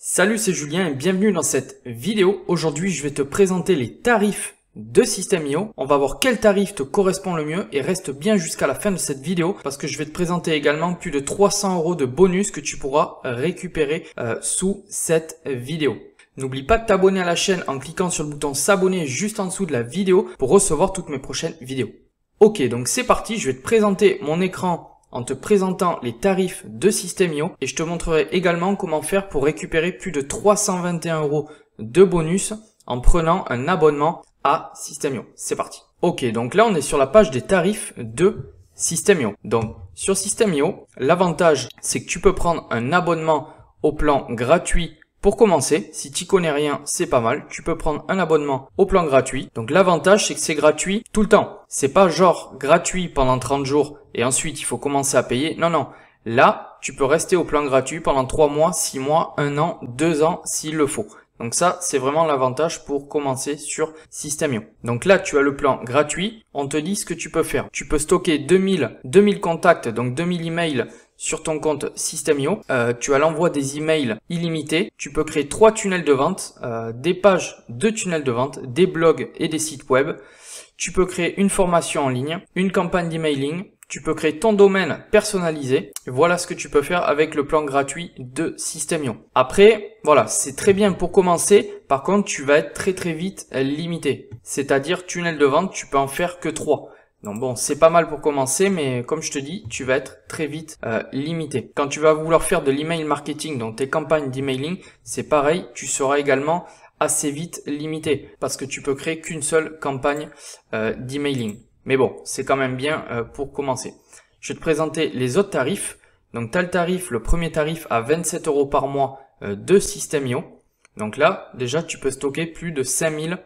Salut, c'est Julien et bienvenue dans cette vidéo. Aujourd'hui, je vais te présenter les tarifs de System.io. On va voir quel tarif te correspond le mieux et reste bien jusqu'à la fin de cette vidéo parce que je vais te présenter également plus de 300 € de bonus que tu pourras récupérer sous cette vidéo. N'oublie pas de t'abonner à la chaîne en cliquant sur le bouton s'abonner juste en dessous de la vidéo pour recevoir toutes mes prochaines vidéos. Ok, donc c'est parti, je vais te présenter mon écran en te présentant les tarifs de System.io et je te montrerai également comment faire pour récupérer plus de 321 € de bonus en prenant un abonnement à System.io. C'est parti. Ok, donc là on est sur la page des tarifs de System.io. Donc sur System.io, l'avantage c'est que tu peux prendre un abonnement au plan gratuit. Pour commencer, si tu connais rien, c'est pas mal. Tu peux prendre un abonnement au plan gratuit. Donc l'avantage, c'est que c'est gratuit tout le temps. C'est pas genre gratuit pendant 30 jours et ensuite il faut commencer à payer. Non, non. Là, tu peux rester au plan gratuit pendant 3 mois, 6 mois, 1 an, 2 ans s'il le faut. Donc ça, c'est vraiment l'avantage pour commencer sur System.io. Donc là, tu as le plan gratuit. On te dit ce que tu peux faire. Tu peux stocker 2000 contacts, donc 2000 emails sur ton compte System.io. Tu as l'envoi des emails illimités. Tu peux créer 3 tunnels de vente, des pages de tunnels de vente, des blogs et des sites web. Tu peux créer une formation en ligne, une campagne d'emailing. Tu peux créer ton domaine personnalisé. Voilà ce que tu peux faire avec le plan gratuit de System.io. Après, voilà, c'est très bien pour commencer. Par contre, tu vas être très vite limité. C'est-à-dire, tunnel de vente, tu peux en faire que 3. Donc bon, c'est pas mal pour commencer, mais comme je te dis, tu vas être très vite limité. Quand tu vas vouloir faire de l'email marketing, donc tes campagnes d'emailing, c'est pareil, tu seras également assez vite limité parce que tu peux créer qu'une seule campagne d'emailing. Mais bon, c'est quand même bien pour commencer. Je vais te présenter les autres tarifs. Donc tu as le tarif, le premier tarif à 27 € par mois de System.io. Donc là, déjà, tu peux stocker plus de 5000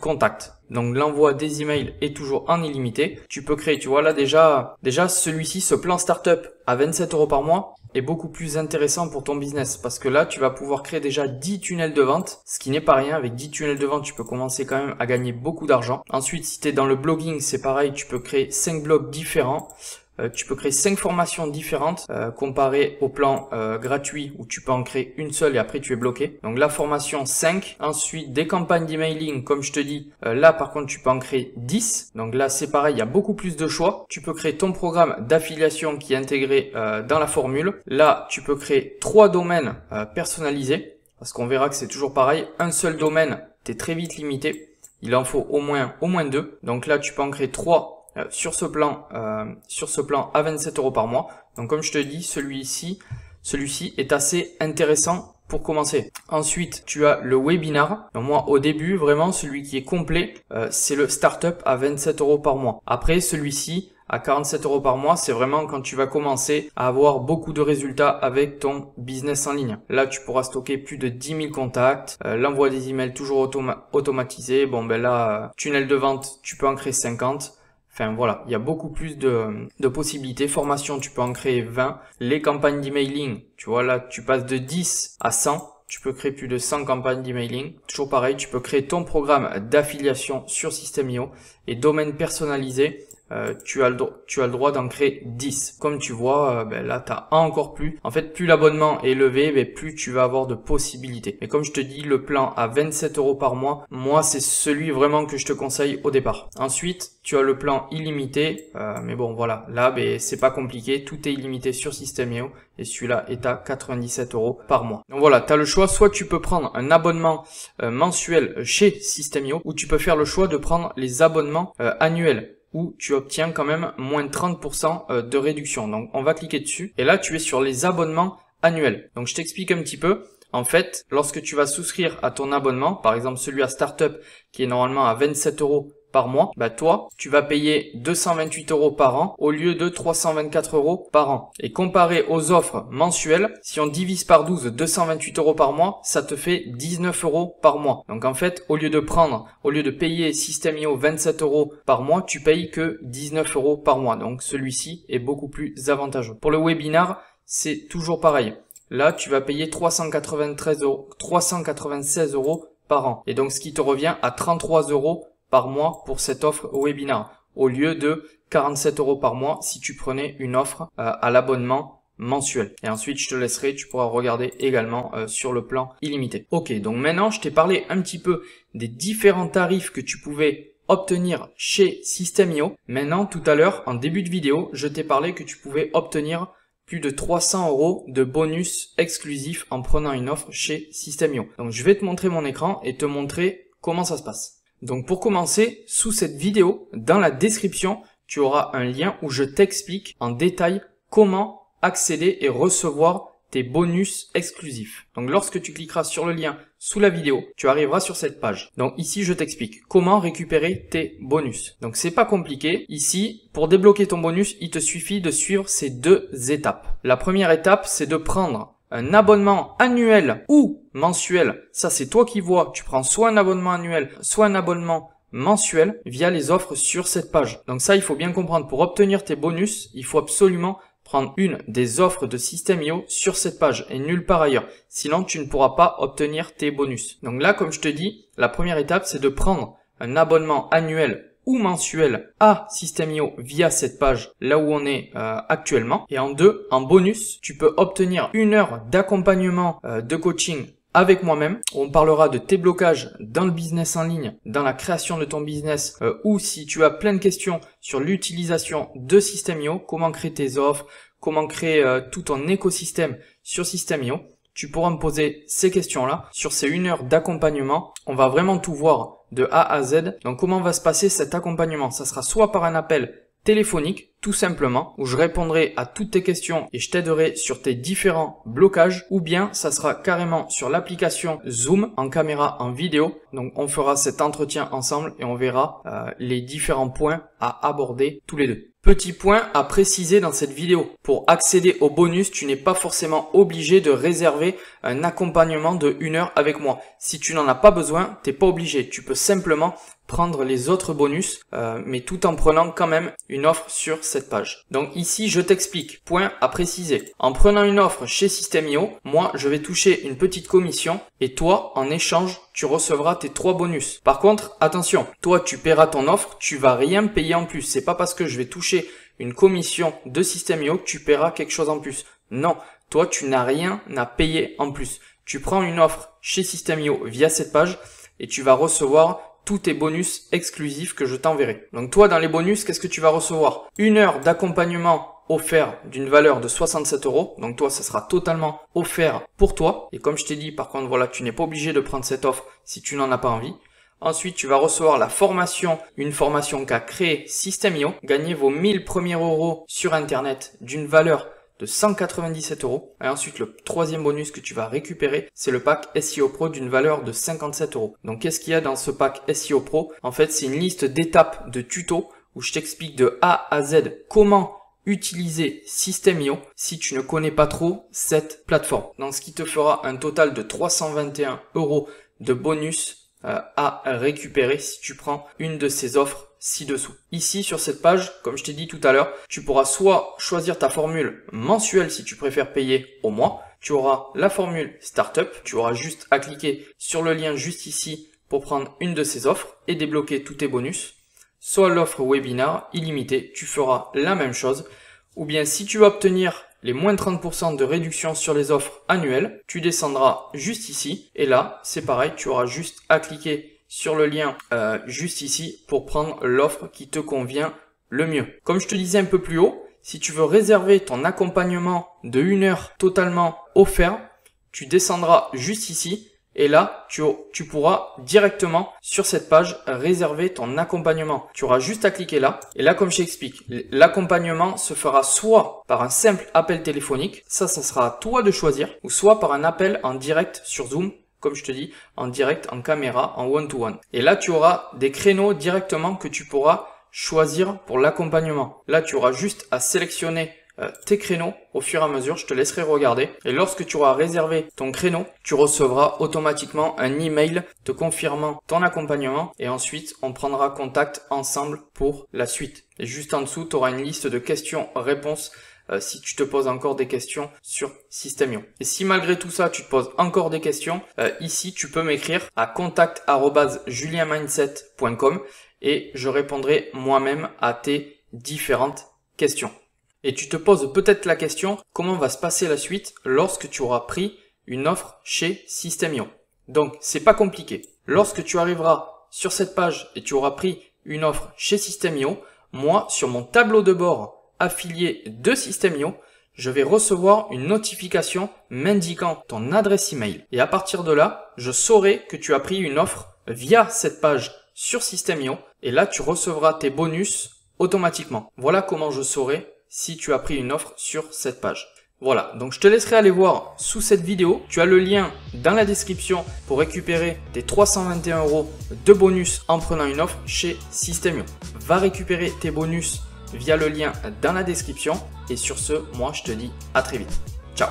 contacts. Donc l'envoi des emails est toujours en illimité. Tu peux créer, tu vois là déjà celui-ci, ce plan startup à 27 € par mois est beaucoup plus intéressant pour ton business parce que là, tu vas pouvoir créer déjà 10 tunnels de vente, ce qui n'est pas rien. Avec 10 tunnels de vente, tu peux commencer quand même à gagner beaucoup d'argent. Ensuite, si tu es dans le blogging, c'est pareil, tu peux créer 5 blogs différents. Tu peux créer 5 formations différentes comparé au plan gratuit où tu peux en créer une seule et après tu es bloqué. Donc la formation 5. Ensuite des campagnes d'emailing comme je te dis. Là par contre tu peux en créer 10. Donc là c'est pareil, il y a beaucoup plus de choix. Tu peux créer ton programme d'affiliation qui est intégré dans la formule. Là tu peux créer 3 domaines personnalisés. Parce qu'on verra que c'est toujours pareil. Un seul domaine, tu es très vite limité. Il en faut au moins 2. Donc là tu peux en créer 3 sur ce plan à 27 € par mois. Donc comme je te dis, celui-ci est assez intéressant pour commencer. Ensuite, tu as le webinar. Donc moi, au début, vraiment, celui qui est complet, c'est le startup à 27 € par mois. Après, celui-ci à 47 € par mois, c'est vraiment quand tu vas commencer à avoir beaucoup de résultats avec ton business en ligne. Là, tu pourras stocker plus de 10 000 contacts, l'envoi des emails toujours automatisé. Bon, ben là, tunnel de vente, tu peux en créer 50. Enfin voilà, il y a beaucoup plus de possibilités. Formation, tu peux en créer 20. Les campagnes d'emailing, tu vois là, tu passes de 10 à 100. Tu peux créer plus de 100 campagnes d'emailing. Toujours pareil, tu peux créer ton programme d'affiliation sur System.io. Et domaine personnalisé, tu as le droit d'en créer 10. Comme tu vois, là, tu as encore plus. En fait, plus l'abonnement est élevé, plus tu vas avoir de possibilités. Et comme je te dis, le plan à 27 € par mois, moi, c'est celui vraiment que je te conseille au départ. Ensuite, tu as le plan illimité. Mais bon, voilà. Là, c'est pas compliqué. Tout est illimité sur System.io. Et celui-là est à 97 € par mois. Donc voilà, tu as le choix. Soit tu peux prendre un abonnement mensuel chez System.io, ou tu peux faire le choix de prendre les abonnements annuels, où tu obtiens quand même moins de 30% de réduction. Donc on va cliquer dessus et là tu es sur les abonnements annuels. Donc je t'explique un petit peu. En fait, lorsque tu vas souscrire à ton abonnement, par exemple celui à Startup qui est normalement à 27 € par mois, toi, tu vas payer 228 € par an au lieu de 324 € par an. Et comparé aux offres mensuelles, si on divise par 12 228 € par mois, ça te fait 19 € par mois. Donc en fait, au lieu de payer System.io 27 € par mois, tu payes que 19 € par mois. Donc celui-ci est beaucoup plus avantageux. Pour le webinar, c'est toujours pareil. Là, tu vas payer 396 € par an. Et donc ce qui te revient à 33 € par mois pour cette offre webinar, au lieu de 47 € par mois si tu prenais une offre à l'abonnement mensuel. Et ensuite, je te laisserai, tu pourras regarder également sur le plan illimité. Ok, donc maintenant, je t'ai parlé un petit peu des différents tarifs que tu pouvais obtenir chez System.io. Maintenant, tout à l'heure, en début de vidéo, je t'ai parlé que tu pouvais obtenir plus de 300 € de bonus exclusifs en prenant une offre chez System.io. Donc, je vais te montrer mon écran et te montrer comment ça se passe. Donc, pour commencer, sous cette vidéo, dans la description, tu auras un lien où je t'explique en détail comment accéder et recevoir tes bonus exclusifs. Donc lorsque tu cliqueras sur le lien sous la vidéo, tu arriveras sur cette page. Donc ici, je t'explique comment récupérer tes bonus. Donc c'est pas compliqué. Ici, pour débloquer ton bonus, il te suffit de suivre ces deux étapes. La première étape, c'est de prendre un abonnement annuel ou mensuel. Ça, c'est toi qui vois. Tu prends soit un abonnement annuel, soit un abonnement mensuel via les offres sur cette page. Donc ça, il faut bien comprendre. Pour obtenir tes bonus, il faut absolument prendre une des offres de System.io sur cette page et nulle part ailleurs. Sinon, tu ne pourras pas obtenir tes bonus. Donc là, comme je te dis, la première étape, c'est de prendre un abonnement annuel ou mensuel à System.io via cette page là où on est actuellement. Et en bonus, tu peux obtenir 1 heure d'accompagnement de coaching avec moi-même. On parlera de tes blocages dans le business en ligne, dans la création de ton business ou si tu as plein de questions sur l'utilisation de System.io, comment créer tes offres, comment créer tout ton écosystème sur System.io. Tu pourras me poser ces questions-là. Sur ces 1 heure d'accompagnement, on va vraiment tout voir de A à Z. Donc comment va se passer cet accompagnement? Ça sera soit par un appel téléphonique, tout simplement, où je répondrai à toutes tes questions et je t'aiderai sur tes différents blocages, ou bien ça sera carrément sur l'application Zoom en caméra, en vidéo. Donc on fera cet entretien ensemble et on verra les différents points à aborder tous les deux. Petit point à préciser dans cette vidéo. Pour accéder au bonus, tu n'es pas forcément obligé de réserver un accompagnement de 1 heure avec moi. Si tu n'en as pas besoin, t'es pas obligé. Tu peux simplement prendre les autres bonus, mais tout en prenant quand même une offre sur cette page. Donc ici, je t'explique. Point à préciser. En prenant une offre chez System.io, moi, je vais toucher une petite commission et toi, en échange, tu recevras tes 3 bonus. Par contre, attention, toi, tu paieras ton offre, tu vas rien payer en plus. C'est pas parce que je vais toucher une commission de System.io que tu paieras quelque chose en plus. Non, toi, tu n'as rien à payer en plus. Tu prends une offre chez System.io via cette page et tu vas recevoir tous tes bonus exclusifs que je t'enverrai. Donc toi, dans les bonus, qu'est-ce que tu vas recevoir? 1 heure d'accompagnement offert d'une valeur de 67 €. Donc toi, ça sera totalement offert pour toi. Et comme je t'ai dit, par contre, voilà, tu n'es pas obligé de prendre cette offre si tu n'en as pas envie. Ensuite, tu vas recevoir la formation, une formation qu'a créée System.io. Gagner vos 1000 premiers euros sur Internet d'une valeur de 197 €. Et ensuite, le troisième bonus que tu vas récupérer, c'est le pack SEO Pro d'une valeur de 57 €. Donc, qu'est-ce qu'il y a dans ce pack SEO Pro? En fait, c'est une liste d'étapes de tutos où je t'explique de A à Z comment utiliser System.io si tu ne connais pas trop cette plateforme. Donc, ce qui te fera un total de 321 € de bonus à récupérer si tu prends une de ces offres ci-dessous. Ici, sur cette page, comme je t'ai dit tout à l'heure, tu pourras soit choisir ta formule mensuelle si tu préfères payer au mois. Tu auras la formule Startup. Tu auras juste à cliquer sur le lien juste ici pour prendre une de ces offres et débloquer tous tes bonus. Soit l'offre webinar illimité, tu feras la même chose. Ou bien si tu veux obtenir les moins 30% de réduction sur les offres annuelles, tu descendras juste ici. Et là, c'est pareil, tu auras juste à cliquer sur le lien juste ici pour prendre l'offre qui te convient le mieux. Comme je te disais un peu plus haut, si tu veux réserver ton accompagnement de 1 heure totalement offert, tu descendras juste ici. Et là, tu pourras directement sur cette page réserver ton accompagnement. Tu auras juste à cliquer là. Et là, comme je t'explique, l'accompagnement se fera soit par un simple appel téléphonique, ça sera à toi de choisir, ou soit par un appel en direct sur Zoom, comme je te dis, en direct, en caméra, en one-to-one. Et là, tu auras des créneaux directement que tu pourras choisir pour l'accompagnement. Là, tu auras juste à sélectionner tes créneaux au fur et à mesure, je te laisserai regarder. Et lorsque tu auras réservé ton créneau, tu recevras automatiquement un email te confirmant ton accompagnement et ensuite on prendra contact ensemble pour la suite. Et juste en dessous, tu auras une liste de questions-réponses si tu te poses encore des questions sur System.io. Et si malgré tout ça, tu te poses encore des questions, ici tu peux m'écrire à contact@julienmindset.com et je répondrai moi-même à tes différentes questions. Et tu te poses peut-être la question, comment va se passer la suite lorsque tu auras pris une offre chez System.io? Donc, c'est pas compliqué. Lorsque tu arriveras sur cette page et tu auras pris une offre chez System.io, moi, sur mon tableau de bord affilié de System.io, je vais recevoir une notification m'indiquant ton adresse email. Et à partir de là, je saurai que tu as pris une offre via cette page sur System.io. Et là, tu recevras tes bonus automatiquement. Voilà comment je saurai si tu as pris une offre sur cette page. Voilà, donc je te laisserai aller voir sous cette vidéo. Tu as le lien dans la description pour récupérer tes 321 € de bonus en prenant une offre chez System.io. Va récupérer tes bonus via le lien dans la description. Et sur ce, moi je te dis à très vite. Ciao!